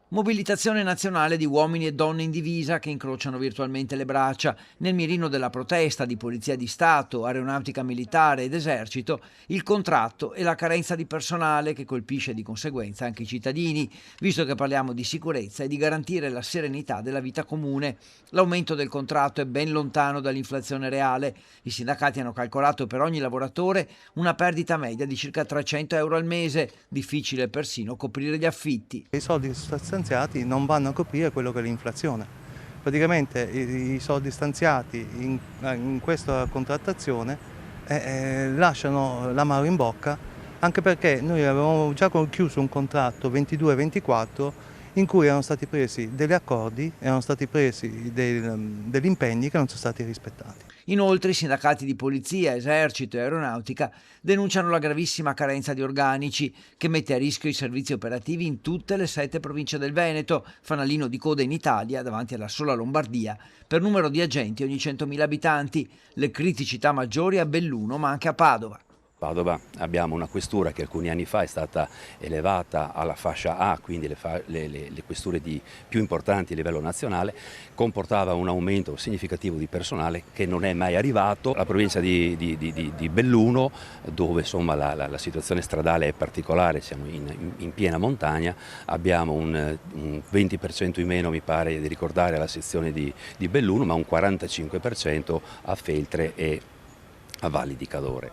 Mobilitazione nazionale di uomini e donne in divisa che incrociano virtualmente le braccia. Nel mirino della protesta di Polizia di Stato, Aeronautica Militare ed Esercito, il contratto e la carenza di personale che colpisce di conseguenza anche i cittadini, visto che parliamo di sicurezza e di garantire la serenità della vita comune. L'aumento del contratto è ben lontano dall'inflazione reale. I sindacati hanno calcolato per ogni lavoratore una perdita media di circa 300 euro al mese, difficile persino coprire gli affitti. I soldi stanziati non vanno a coprire quello che è l'inflazione. Praticamente i soldi stanziati in questa contrattazione lasciano l'amaro in bocca, anche perché noi avevamo già chiuso un contratto 22-24 in cui erano stati presi degli accordi, erano stati presi degli impegni che non sono stati rispettati. Inoltre i sindacati di polizia, esercito e aeronautica denunciano la gravissima carenza di organici che mette a rischio i servizi operativi in tutte le 7 province del Veneto, fanalino di coda in Italia davanti alla sola Lombardia, per numero di agenti ogni 100.000 abitanti, le criticità maggiori a Belluno ma anche a Padova. Padova abbiamo una questura che alcuni anni fa è stata elevata alla fascia A, quindi le questure più importanti a livello nazionale, comportava un aumento significativo di personale che non è mai arrivato. La provincia di Belluno, dove insomma la situazione stradale è particolare, siamo in piena montagna, abbiamo un 20% in meno, mi pare di ricordare, alla sezione di Belluno, ma un 45% a Feltre e a Valli di Cadore.